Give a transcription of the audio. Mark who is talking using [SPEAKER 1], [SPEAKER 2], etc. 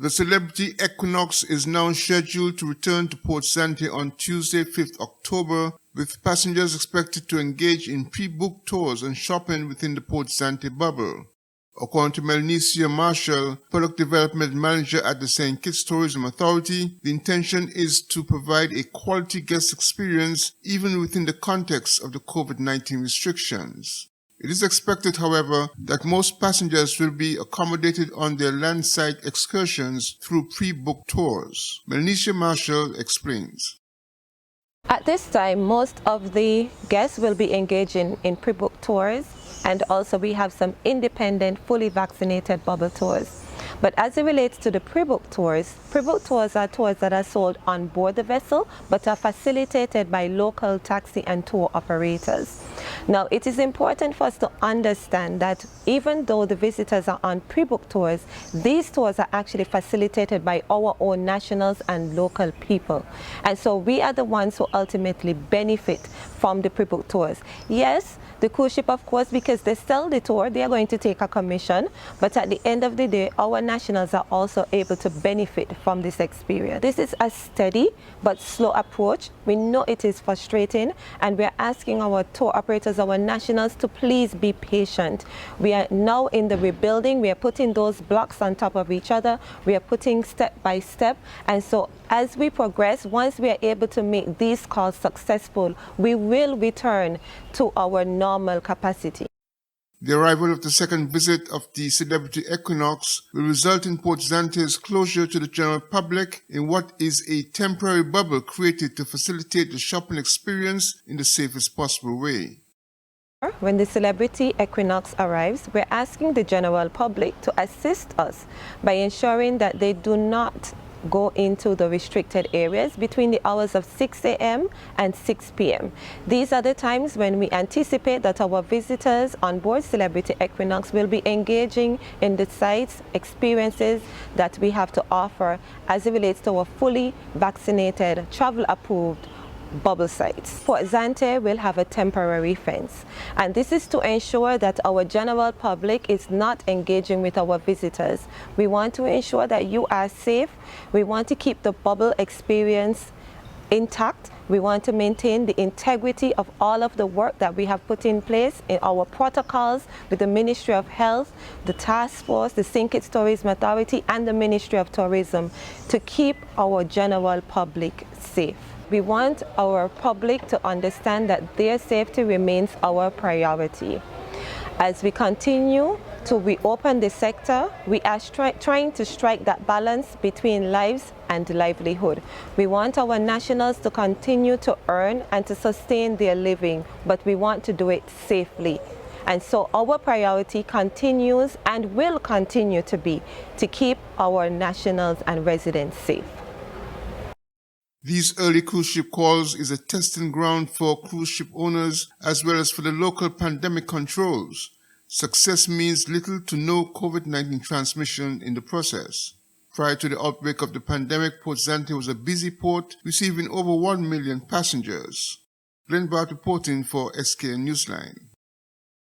[SPEAKER 1] The Celebrity Equinox is now scheduled to return to Port Zante on Tuesday, 5th October, with passengers expected to engage in pre-booked tours and shopping within the Port Zante bubble. According to Melnicia Marshall, Product Development Manager at the St. Kitts Tourism Authority, the intention is to provide a quality guest experience even within the context of the COVID-19 restrictions. It is expected, however, that most passengers will be accommodated on their landside excursions through pre-booked tours. Melnicia Marshall explains.
[SPEAKER 2] At this time, most of the guests will be engaging in pre-booked tours, and also we have some independent, fully vaccinated bubble tours. But as it relates to the pre-booked tours are tours that are sold on board the vessel, but are facilitated by local taxi and tour operators. Now, it is important for us to understand that even though the visitors are on pre-booked tours, these tours are actually facilitated by our own nationals and local people. And so we are the ones who ultimately benefit from the pre-booked tours. Yes, the cruise ship, of course, because they sell the tour, they are going to take a commission, but at the end of the day, our nationals are also able to benefit from this experience. This is a steady but slow approach. We know it is frustrating, and we're asking our tour operators, our nationals, to please be patient. We are now in the rebuilding. We are putting those blocks on top of each other. We are putting step by step, and so as we progress, once we are able to make these calls successful, we will return to our normal capacity.
[SPEAKER 1] The arrival of the second visit of the Celebrity Equinox will result in Port Zante's closure to the general public in what is a temporary bubble created to facilitate the shopping experience in the safest possible way.
[SPEAKER 2] When the Celebrity Equinox arrives, we're asking the general public to assist us by ensuring that they do not go into the restricted areas between the hours of 6 a.m. and 6 p.m. These are the times when we anticipate that our visitors on board Celebrity Equinox will be engaging in the sites, experiences that we have to offer as it relates to our fully vaccinated, travel-approved bubble sites. Port Zante will have a temporary fence, and this is to ensure that our general public is not engaging with our visitors. We want to ensure that you are safe. We want to keep the bubble experience intact. We want to maintain the integrity of all of the work that we have put in place in our protocols with the Ministry of Health, the Task Force, the St. Kitts Tourism Authority, and the Ministry of Tourism to keep our general public safe. We want our public to understand that their safety remains our priority. As we continue to reopen the sector, we are trying to strike that balance between lives and livelihood. We want our nationals to continue to earn and to sustain their living, but we want to do it safely. And so our priority continues and will continue to be to keep our nationals and residents safe.
[SPEAKER 1] These early cruise ship calls is a testing ground for cruise ship owners as well as for the local pandemic controls. Success means little to no COVID-19 transmission in the process. Prior to the outbreak of the pandemic, Port Zante was a busy port, receiving over 1 million passengers. Glenn Bart reporting for SKN Newsline.